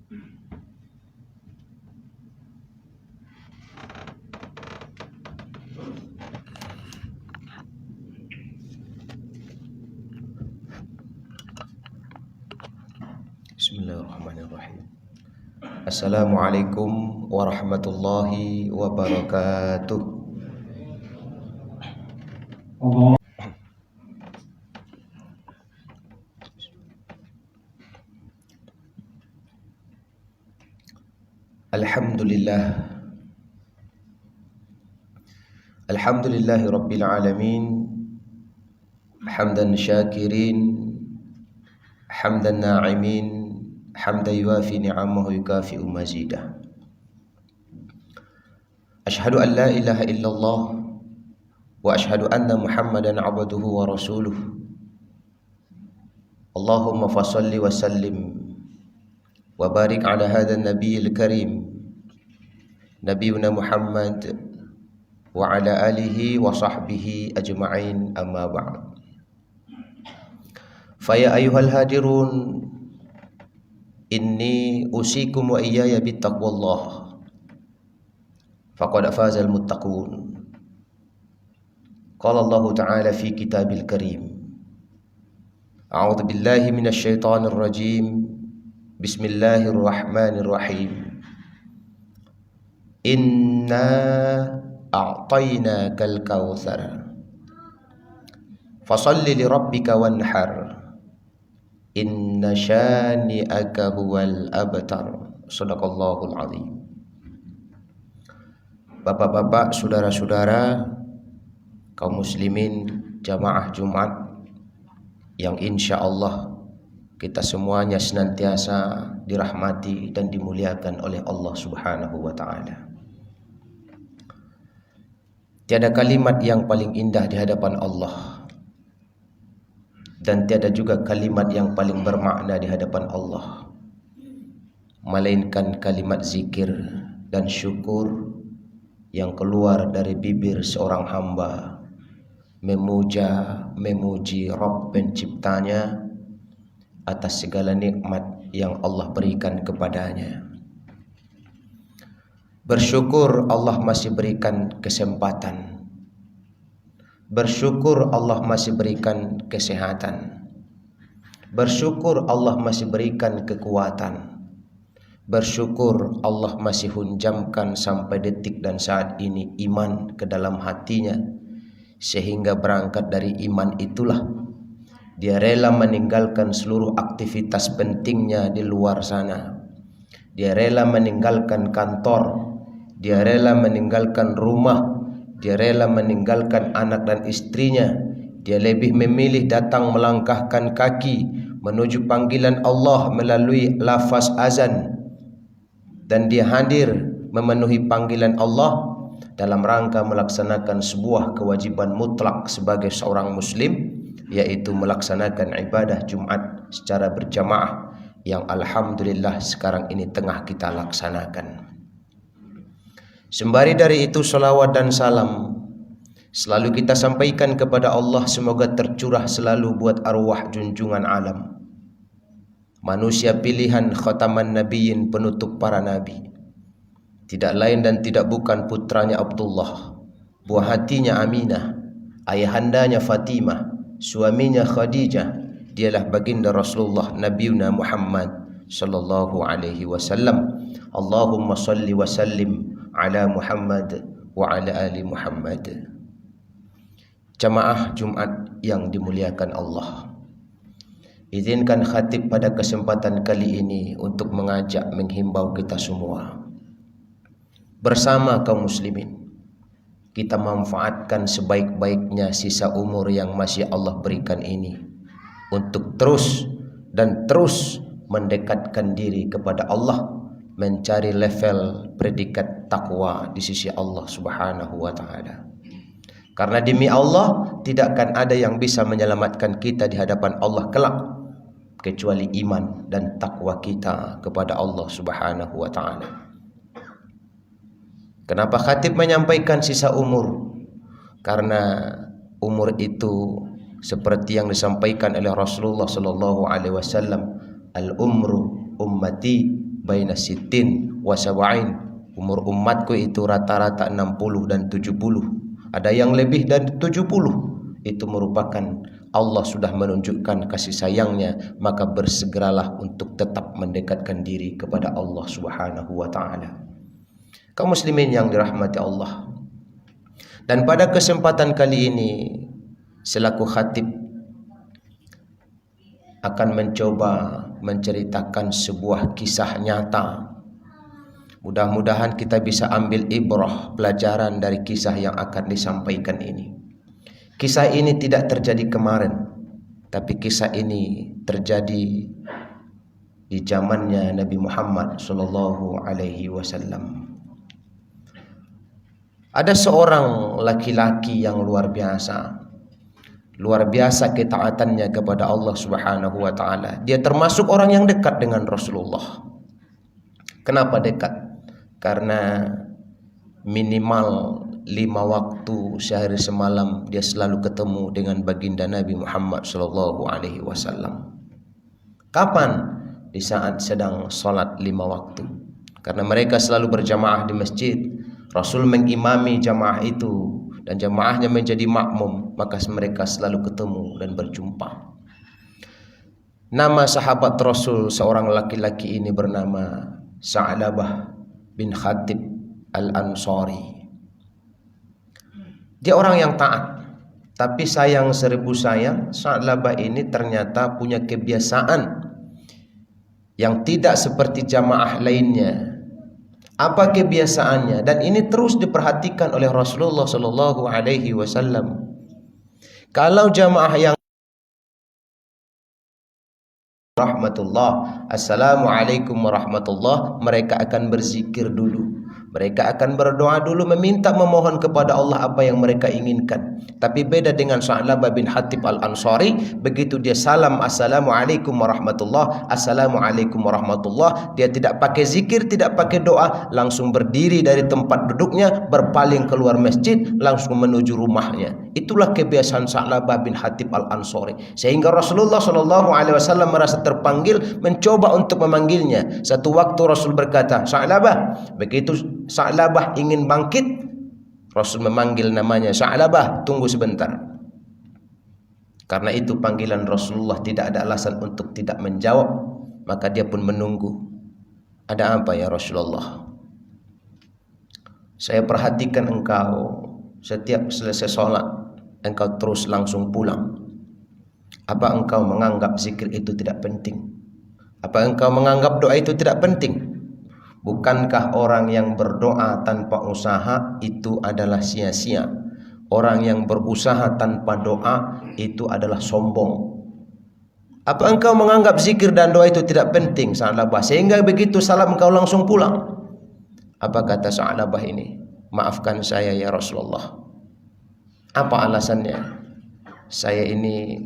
Bismillahirrahmanirrahim. Assalamualaikum warahmatullahi wabarakatuh. Alhamdulillahi rabbil alamin, hamdan syakirin, hamdan na'imin, hamdan yuafi ni'amahu yukafi'u mazidah. Ashhadu an la ilaha illallah wa ashhadu anna Muhammadan abduhu wa rasuluh. Allahumma fasalli wa sallim wa barik ala hadha an-nabiyil karim, nabiyuna Muhammad wa ala alihi wa sahbihi ajma'in, amma ba'd. Faya ayyuhal hadirun, inni usikum wa iyaya bittaqwallah, faqad fazal muttaqun. Qala Allah Ta'ala fi kitabil karim, a'udzu billahi minasy syaithanir rajim, bismillahirrahmanirrahim. Inna a'tainakal kautsar fasalli li rabbika wanhar, inna syani'aka huwal abtar. Shadaqallahul azim. Bapak-bapak, saudara-saudara, kaum muslimin jamaah Jumat yang insya Allah kita semuanya senantiasa dirahmati dan dimuliakan oleh Allah Subhanahu wa ta'ala. Tiada kalimat yang paling indah di hadapan Allah, dan tiada juga kalimat yang paling bermakna di hadapan Allah, melainkan kalimat zikir dan syukur yang keluar dari bibir seorang hamba, memuji Rabb penciptanya atas segala nikmat yang Allah berikan kepadanya. Bersyukur Allah masih berikan kesempatan, bersyukur Allah masih berikan kesehatan, bersyukur Allah masih berikan kekuatan, bersyukur Allah masih hunjamkan sampai detik dan saat ini iman ke dalam hatinya, sehingga berangkat dari iman itulah dia rela meninggalkan seluruh aktivitas pentingnya di luar sana. Dia rela meninggalkan kantor, dia rela meninggalkan rumah, dia rela meninggalkan anak dan istrinya. Dia lebih memilih datang melangkahkan kaki menuju panggilan Allah melalui lafaz azan, dan dia hadir memenuhi panggilan Allah dalam rangka melaksanakan sebuah kewajiban mutlak sebagai seorang muslim, yaitu melaksanakan ibadah Jumat secara berjamaah yang alhamdulillah sekarang ini tengah kita laksanakan. Sembari dari itu, salawat dan salam selalu kita sampaikan kepada Allah, semoga tercurah selalu buat arwah junjungan alam, manusia pilihan, khataman nabiyyin, penutup para nabi, tidak lain dan tidak bukan putranya Abdullah, buah hatinya Aminah, ayahandanya Fatimah, suaminya Khadijah. Dialah baginda Rasulullah Nabiuna Muhammad sallallahu alaihi wasallam. Allahumma salli wa sallim ala Muhammad wa ala ali Muhammad. Jamaah Jumat yang dimuliakan Allah, izinkan khatib pada kesempatan kali ini untuk mengajak, menghimbau kita semua bersama kaum muslimin, kita manfaatkan sebaik-baiknya sisa umur yang masih Allah berikan ini untuk terus dan terus mendekatkan diri kepada Allah, mencari level predikat takwa di sisi Allah Subhanahu wa ta'ala. Karena demi Allah tidak akan ada yang bisa menyelamatkan kita di hadapan Allah kelak kecuali iman dan takwa kita kepada Allah Subhanahu wa ta'ala. Kenapa khatib menyampaikan sisa umur? Karena umur itu seperti yang disampaikan oleh Rasulullah sallallahu alaihi wasallam, al-umru ummati baina sittin wa sab'in. Umur umatku itu rata-rata 60 dan 70. Ada yang lebih dari 70. Itu merupakan Allah sudah menunjukkan kasih sayangnya, maka bersegeralah untuk tetap mendekatkan diri kepada Allah Subhanahu wa taala. Kaum muslimin yang dirahmati Allah. Dan pada kesempatan kali ini selaku khatib akan mencoba menceritakan sebuah kisah nyata. Mudah-mudahan kita bisa ambil ibrah, pelajaran dari kisah yang akan disampaikan ini. Kisah ini tidak terjadi kemarin, tapi kisah ini terjadi di zamannya Nabi Muhammad sallallahu alaihi wasallam. Ada seorang laki-laki yang luar biasa ketaatannya kepada Allah Subhanahu wa taala. Dia termasuk orang yang dekat dengan Rasulullah. Kenapa dekat? Karena minimal 5 waktu sehari semalam dia selalu ketemu dengan baginda Nabi Muhammad sallallahu alaihi wasallam. Kapan? Di saat sedang salat 5 waktu. Karena mereka selalu berjamaah di masjid. Rasul mengimami jamaah itu dan jamaahnya menjadi makmum, maka mereka selalu ketemu dan berjumpa. Nama sahabat Rasul seorang laki-laki ini bernama Sa'labah bin Khatib Al-Ansari. Dia orang yang taat, tapi sayang seribu sayang, Sa'labah ini ternyata punya kebiasaan yang tidak seperti jamaah lainnya. Apa kebiasaannya? Dan ini terus diperhatikan oleh Rasulullah sallallahu alaihi wasallam. Kalau jamaah yang rahmatullah, assalamualaikum warahmatullah, mereka akan berzikir dulu. Mereka akan berdoa dulu, meminta, memohon kepada Allah apa yang mereka inginkan. Tapi beda dengan Sa'labah bin Khatib Al-Ansari, begitu dia salam assalamualaikum warahmatullah, assalamualaikum warahmatullah, dia tidak pakai zikir, tidak pakai doa, langsung berdiri dari tempat duduknya, berpaling keluar masjid, langsung menuju rumahnya. Itulah kebiasaan Sa'labah bin Khatib Al-Ansari. Sehingga Rasulullah SAW merasa terpanggil, mencoba untuk memanggilnya. Satu waktu Rasul berkata, Sa'labah. Begitu Sa'labah ingin bangkit, Rasul memanggil namanya, Sa'labah, tunggu sebentar. Karena itu panggilan Rasulullah tidak ada alasan untuk tidak menjawab, maka dia pun menunggu. Ada apa ya Rasulullah? Saya perhatikan engkau setiap selesai sholat, engkau terus langsung pulang. Apa engkau menganggap zikir itu tidak penting? Apa engkau menganggap doa itu tidak penting? Bukankah orang yang berdoa tanpa usaha itu adalah sia-sia? Orang yang berusaha tanpa doa itu adalah sombong. Apa engkau menganggap zikir dan doa itu tidak penting, Sa'labah, sehingga begitu salam engkau langsung pulang? Apa kata Sa'labah ini? Maafkan saya ya Rasulullah. Apa alasannya? Saya ini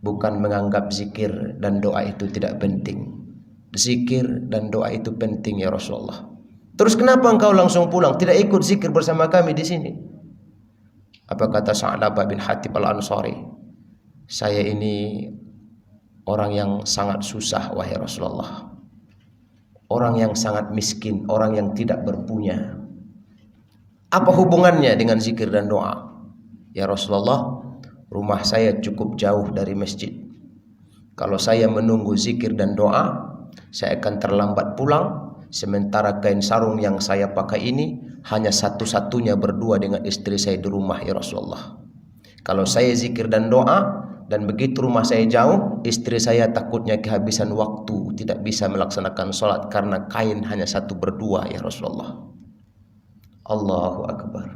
bukan menganggap zikir dan doa itu tidak penting. Zikir dan doa itu penting ya Rasulullah. Terus kenapa engkau langsung pulang, tidak ikut zikir bersama kami di sini? Apa kata Sa'labah bin Khatib Al-Ansari? Saya ini orang yang sangat susah wahai Rasulullah. Orang yang sangat miskin, orang yang tidak berpunya. Apa hubungannya dengan zikir dan doa? Ya Rasulullah, rumah saya cukup jauh dari masjid. Kalau saya menunggu zikir dan doa, saya akan terlambat pulang. Sementara kain sarung yang saya pakai ini hanya satu-satunya berdua dengan istri saya di rumah ya Rasulullah. Kalau saya zikir dan doa dan begitu rumah saya jauh, istri saya takutnya kehabisan waktu, tidak bisa melaksanakan sholat karena kain hanya satu berdua ya Rasulullah. Allahu Akbar.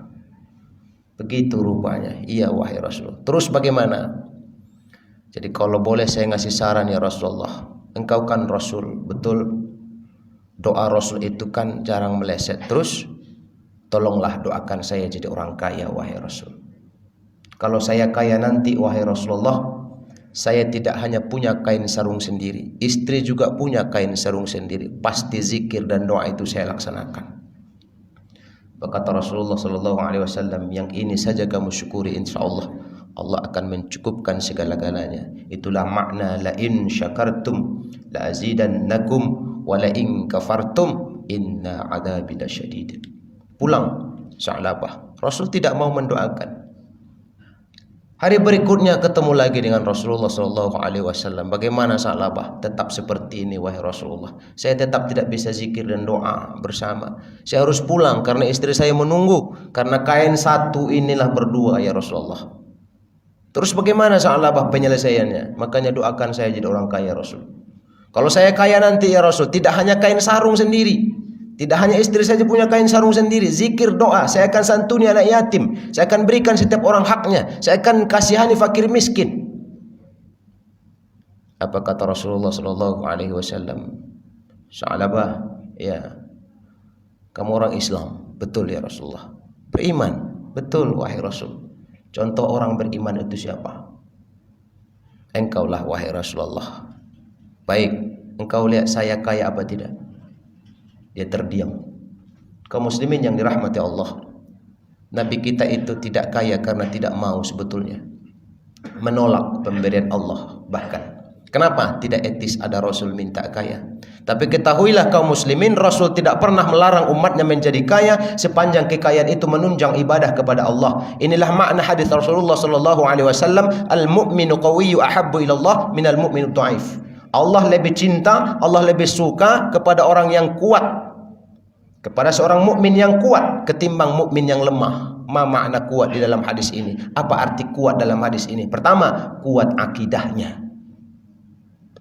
Begitu rupanya. Iya wahai Rasul. Terus bagaimana? Jadi kalau boleh saya ngasih saran ya Rasulullah. Engkau kan Rasul, betul. Doa Rasul itu kan jarang meleset. Terus tolonglah doakan saya jadi orang kaya wahai Rasul. Kalau saya kaya nanti wahai Rasulullah, saya tidak hanya punya kain sarung sendiri, istri juga punya kain sarung sendiri. Pasti zikir dan doa itu saya laksanakan. Berkata Rasulullah SAW, yang ini saja kamu syukuri, insya Allah Allah akan mencukupkan segala-galanya. Itulah makna la in syakartum la azidannakum wa la in kafartum inna adzabi lasyadid. Pulang Sa'labah. Rasul tidak mau mendoakan. Hari berikutnya ketemu lagi dengan Rasulullah SAW. Bagaimana Sa'labah? Tetap seperti ini wahai Rasulullah. Saya tetap tidak bisa zikir dan doa bersama. Saya harus pulang karena istri saya menunggu. Karena kain satu inilah berdua ya Rasulullah. Terus bagaimana Sa'labah penyelesaiannya? Makanya doakan saya jadi orang kaya Rasul. Kalau saya kaya nanti ya Rasul, tidak hanya kain sarung sendiri. Tidak hanya istri saja punya kain sarung sendiri, zikir doa, saya akan santuni anak yatim, saya akan berikan setiap orang haknya, saya akan kasihani fakir miskin. Apa kata Rasulullah SAW? Sa'labah, ya, kamu orang Islam, betul ya Rasulullah. Beriman, betul wahai Rasul. Contoh orang beriman itu siapa? Engkaulah wahai Rasulullah. Baik, engkau lihat saya kaya apa tidak? Dia terdiam. Kaum muslimin yang dirahmati Allah, Nabi kita itu tidak kaya karena tidak mau sebetulnya, menolak pemberian Allah. Bahkan kenapa? Tidak etis ada Rasul minta kaya. Tapi ketahuilah kaum muslimin, Rasul tidak pernah melarang umatnya menjadi kaya sepanjang kekayaan itu menunjang ibadah kepada Allah. Inilah makna hadis Rasulullah SAW, al-mu'minu qawiyyu ahabbu ilallah minal mu'minu dhaif. Allah lebih cinta, Allah lebih suka kepada orang yang kuat, kepada seorang mukmin yang kuat ketimbang mukmin yang lemah. Ma makna kuat di dalam hadis ini? Apa arti kuat dalam hadis ini? Pertama, kuat akidahnya,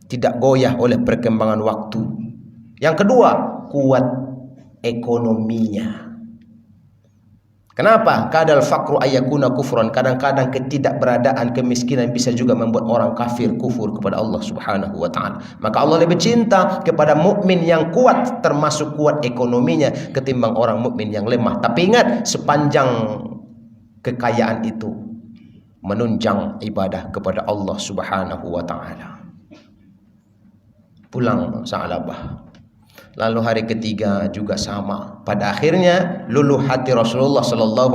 tidak goyah oleh perkembangan waktu. Yang kedua, kuat ekonominya. Kenapa? Kadal faqru ayyakuna kufran. Kadang-kadang ketidakberadaan, kemiskinan bisa juga membuat orang kafir, kufur kepada Allah Subhanahu wa taala. Maka Allah lebih cinta kepada mukmin yang kuat, termasuk kuat ekonominya, ketimbang orang mukmin yang lemah. Tapi ingat, sepanjang kekayaan itu menunjang ibadah kepada Allah Subhanahu wa taala. Pulang Sa'labah. Lalu hari ketiga juga sama. Pada akhirnya luluh hati Rasulullah SAW,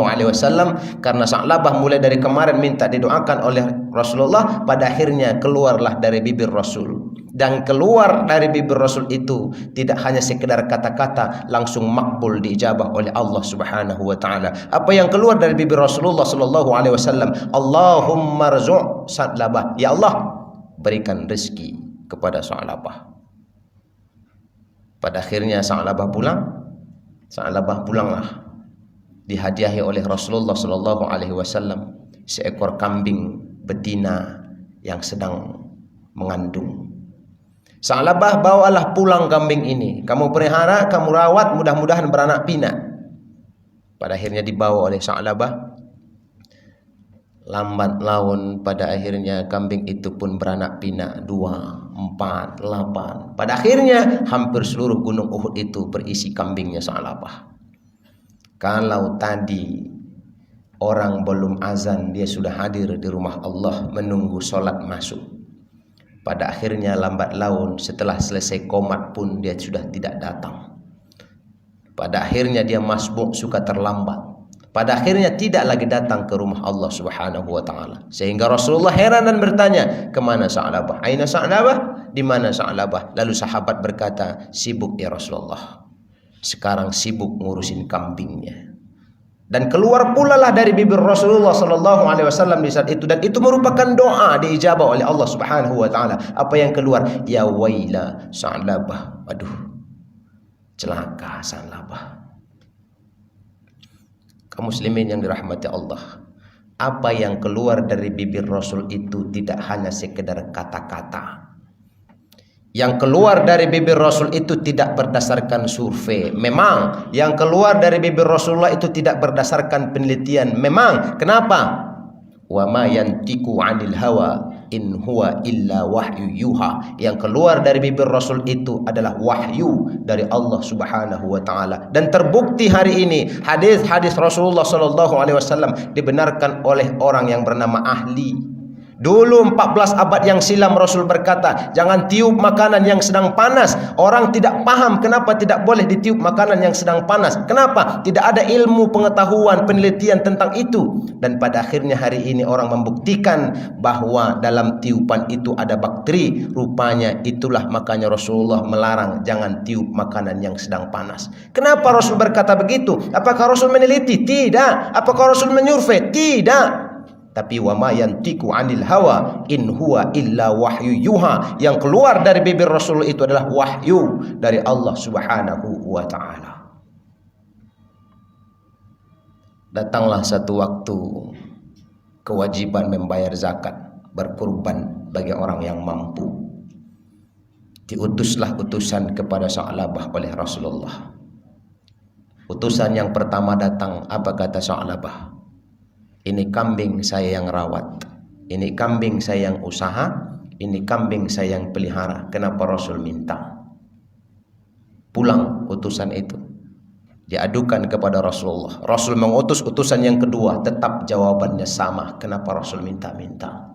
karena Sa'labah mulai dari kemarin minta didoakan oleh Rasulullah. Pada akhirnya keluarlah dari bibir Rasul. Dan keluar dari bibir Rasul itu tidak hanya sekedar kata-kata, langsung makbul diijabah oleh Allah Subhanahu wa taala. Apa yang keluar dari bibir Rasulullah SAW? Allahumma rzu' Sa'labah. Ya Allah, berikan rezeki kepada Sa'labah. Pada akhirnya Sa'labah pulang. Sa'labah pulanglah dihadiahi oleh Rasulullah SAW seekor kambing betina yang sedang mengandung. Sa'labah, bawalah pulang kambing ini, kamu pelihara, kamu rawat, mudah-mudahan beranak pinak. Pada akhirnya dibawa oleh Sa'labah. Lambat laun pada akhirnya kambing itu pun beranak pinak, 2, 4, 8. Pada akhirnya hampir seluruh gunung Uhud itu berisi kambingnya Sa'labah. Kalau tadi orang belum azan, dia sudah hadir di rumah Allah menunggu sholat masuk. Pada akhirnya lambat laun setelah selesai qomat pun dia sudah tidak datang. Pada akhirnya dia masbuk, suka terlambat. Pada akhirnya tidak lagi datang ke rumah Allah Subhanahu wa taala. Sehingga Rasulullah heran dan bertanya, "Kemana Sa'labah? Aina Sa'labah? Di mana Sa'labah?" Lalu sahabat berkata, "Sibuk ya Rasulullah. Sekarang sibuk ngurusin kambingnya." Dan keluar pula lah dari bibir Rasulullah SAW di saat itu, dan itu merupakan doa diijabah oleh Allah Subhanahu wa taala. Apa yang keluar? Ya waila Sa'labah. Aduh, celaka Sa'labah. Kaum muslimin yang dirahmati Allah, apa yang keluar dari bibir Rasul itu tidak hanya sekedar kata-kata. Yang keluar dari bibir Rasul itu tidak berdasarkan survei. Memang yang keluar dari bibir Rasulullah itu tidak berdasarkan penelitian. Memang. Kenapa? Wa ma yantiqu 'anil hawa in huwa illa wahyu yuha. Yang keluar dari bibir Rasul itu adalah wahyu dari Allah Subhanahu wa taala. Dan terbukti hari ini hadis-hadis Rasulullah SAW dibenarkan oleh orang yang bernama ahli. Dulu 14 abad yang silam Rasul berkata, jangan tiup makanan yang sedang panas. Orang tidak paham kenapa tidak boleh ditiup makanan yang sedang panas. Kenapa? Tidak ada ilmu, pengetahuan, penelitian tentang itu. Dan pada akhirnya hari ini orang membuktikan bahwa dalam tiupan itu ada bakteri. Rupanya itulah makanya Rasulullah melarang jangan tiup makanan yang sedang panas. Kenapa Rasul berkata begitu? Apakah Rasul meneliti? Tidak. Apakah Rasul menyurvei? Tidak. Tapi wa ma yantiqu 'anil hawa in huwa illa wahyu yuha. Yang keluar dari bibir Rasul itu adalah wahyu dari Allah Subhanahu wa taala. Datanglah satu waktu kewajiban membayar zakat, berkurban bagi orang yang mampu. Diutuslah utusan kepada Sa'labah oleh Rasulullah. Utusan yang pertama datang, apa kata Sa'labah? Ini kambing saya yang rawat, ini kambing saya yang usaha, ini kambing saya yang pelihara. Kenapa Rasul minta? Pulang utusan itu, diadukan kepada Rasulullah. Rasul mengutus utusan yang kedua, tetap jawabannya sama. Kenapa Rasul minta-minta?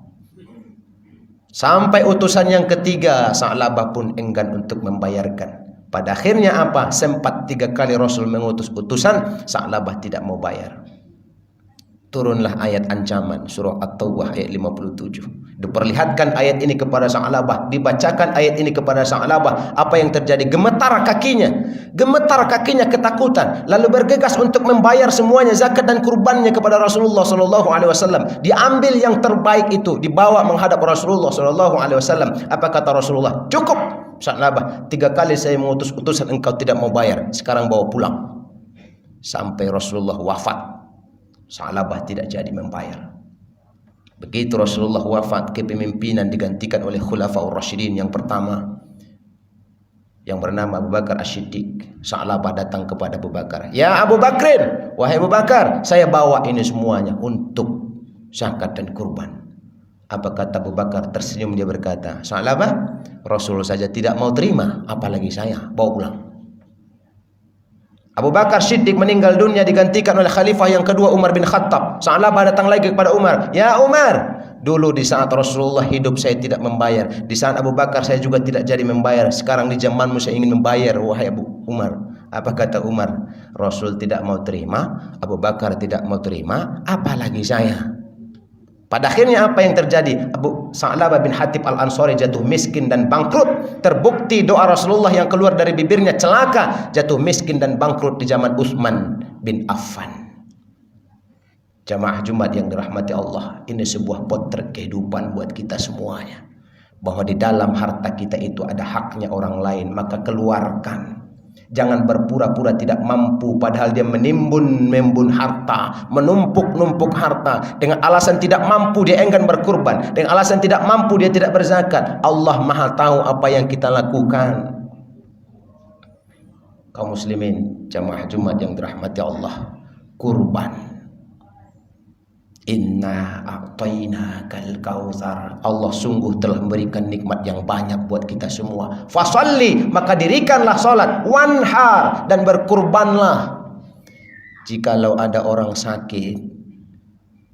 Sampai utusan yang ketiga, Sa'labah pun enggan untuk membayarkan. Pada akhirnya apa? Sempat 3 kali Rasul mengutus utusan, Sa'labah tidak mau bayar. Turunlah ayat ancaman surah At-Taubah ayat 57. Diperlihatkan ayat ini kepada Sa'labah, dibacakan ayat ini kepada Sa'labah. Apa yang terjadi? Gemetar kakinya ketakutan, lalu bergegas untuk membayar semuanya zakat dan kurbannya kepada Rasulullah sallallahu alaihi wasallam. Diambil yang terbaik itu, dibawa menghadap Rasulullah sallallahu alaihi wasallam. Apa kata Rasulullah? Cukup Sa'labah, 3 kali saya mengutus utusan engkau tidak mau bayar, sekarang bawa pulang. Sampai Rasulullah wafat, Sa'labah tidak jadi membayar. Begitu Rasulullah wafat, kepemimpinan digantikan oleh Khulafaur Rasyidin yang pertama, yang bernama Abu Bakar As-Siddiq. Sa'labah datang kepada Abu Bakar, ya Abu Bakrin, wahai Abu Bakar, saya bawa ini semuanya untuk zakat dan kurban. Apa kata Abu Bakar? Tersenyum dia berkata, Sa'labah, Rasul saja tidak mau terima, apalagi saya, bawa pulang. Abu Bakar Siddiq meninggal dunia, digantikan oleh khalifah yang kedua Umar bin Khattab. Sa'labah datang lagi kepada Umar, ya Umar, dulu di saat Rasulullah hidup saya tidak membayar, di saat Abu Bakar saya juga tidak jadi membayar, sekarang di zamanmu saya ingin membayar, wahai Abu Umar. Apa kata Umar? Rasul tidak mau terima, Abu Bakar tidak mau terima, apalagi saya. Pada akhirnya apa yang terjadi? Abu Sa'labah bin Hatib Al-Ansari jatuh miskin dan bangkrut. Terbukti doa Rasulullah yang keluar dari bibirnya celaka, jatuh miskin dan bangkrut di zaman Utsman bin Affan. Jamaah Jumat yang dirahmati Allah, ini sebuah potret kehidupan buat kita semuanya, bahwa di dalam harta kita itu ada haknya orang lain, maka keluarkan. Jangan berpura-pura tidak mampu padahal dia menimbun harta, menumpuk harta. Dengan alasan tidak mampu dia enggan berkurban, dengan alasan tidak mampu dia tidak berzakat. Allah Maha tahu apa yang kita lakukan. Kaum muslimin jamaah Jumat yang dirahmati Allah, kurban. Inna a'tainakal kautsar. Allah sungguh telah memberikan nikmat yang banyak buat kita semua. Fasalli, maka dirikanlah salat, wanhar, dan berkurbanlah. Jikalau ada orang sakit,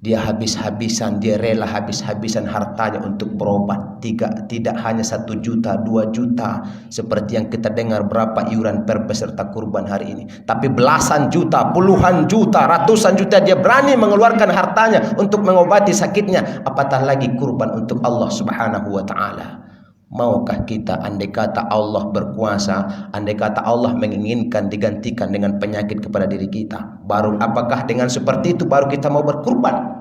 dia habis-habisan, dia rela habis-habisan hartanya untuk berobat. Tidak hanya 1 juta, 2 juta seperti yang kita dengar berapa iuran per peserta kurban hari ini, tapi belasan juta, puluhan juta, ratusan juta dia berani mengeluarkan hartanya untuk mengobati sakitnya. Apatah lagi kurban untuk Allah Subhanahu wa taala. Maukah kita, andai kata Allah berkuasa, andai kata Allah menginginkan digantikan dengan penyakit kepada diri kita, baru apakah dengan seperti itu baru kita mau berkurban?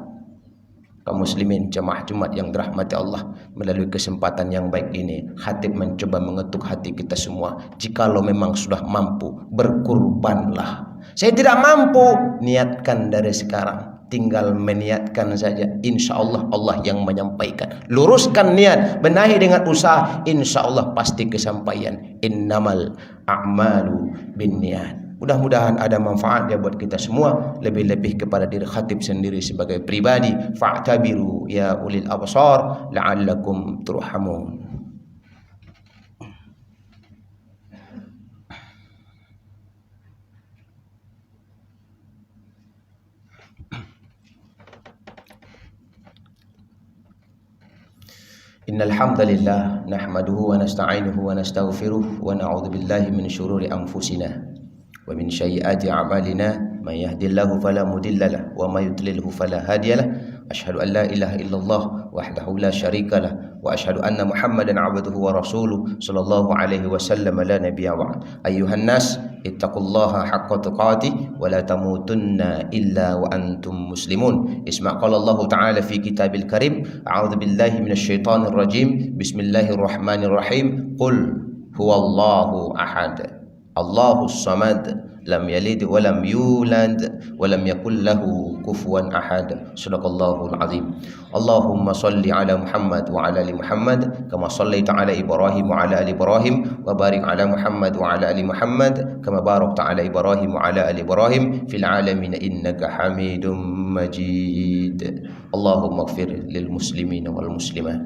Kaum muslimin jamaah Jumat yang dirahmati Allah, melalui kesempatan yang baik ini, khatib mencoba mengetuk hati kita semua. Jikalau memang sudah mampu, berkurbanlah. Saya tidak mampu, niatkan dari sekarang. Tinggal meniatkan saja, insya Allah Allah yang menyampaikan. Luruskan niat, benahi dengan usaha, insya Allah pasti kesampaian. Innamal a'malu binniat. Mudah-mudahan ada manfaatnya buat kita semua, lebih-lebih kepada diri khatib sendiri sebagai pribadi. Fa'tabiru ya ulil absar la'allakum turhamun. Innal hamdalillah nahmaduhu wa nasta'inuhu wa nastaghfiruh wa na'udzu billahi min syururi anfusina wa min sayyiati a'malina may yahdihillahu fala mudilla lahu wa may yudlilhu fala hadiyalah. Asyhadu an la ilaha illallah wahdahu la syarikalah wa asyhadu anna Muhammadan 'abduhu wa rasuluh sallallahu alaihi wasallam la nabiyya ba'd. Ayyuhan nas ittaqullaha haqqa tuqatih wa la tamutunna illa wa antum muslimun. Isma' qala Allah ta'ala fi kitabil karim, a'udzu billahi minasyaitonir rajim. Bismillahirrahmanirrahim. Qul huwallahu ahad. Allahus samad, lam yalid wa lam yulad wa lam yakul lahu kufuwan ahad. Shadaqallahul azim. Allahumma salli ala Muhammad wa ala ali Muhammad kama sallaita ala Ibrahim wa ala ali Ibrahim wa barik ala Muhammad wa ala ali Muhammad kama barakta ala Ibrahim wa ala ali Ibrahim fil alamin innaka Hamidum Majid. Allahumma ighfir lil muslimin wal muslimat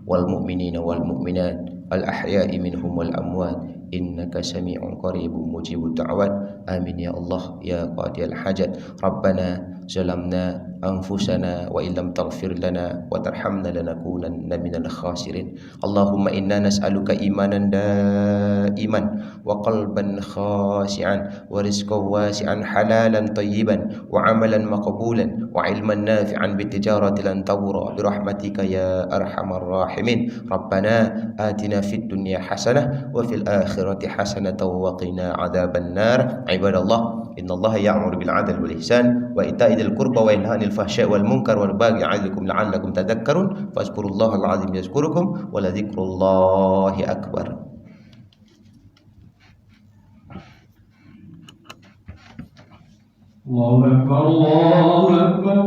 wal mu'minin wal mu'minat al ahya'i minhum wal amwat innaka sami'un qaribun mujibud da'wat. Amin ya Allah ya qadiyal hajat. Rabbana zalamna anfusana wa illam taghfir lana wa tarhamna lanakunanna minal khasirin. Allahumma inna nas'aluka imanan daiman wa qalban khashi'an wa rizqan wasi'an halalan tayyiban wa amalan maqbulan wa ilman nafi'an bi tijarati lan tabura bi rahmatika ya arhamar rahimin. Rabbana atina fid dunya hasanah wa fil akhirati hasanatan wa qina adzaban nar. Ibadallah, innallaha ya'muru bil 'adli wal ihsan wa ita'i dzil qurba wa yanha 'anil fahsya'i wal munkar wal baghi 'ya'idukum la'allakum tadhakkarun. Fazkurullahal 'azim yazkurukum wa ladzikrullahi akbar. Allahu akbar, Allahu akbar.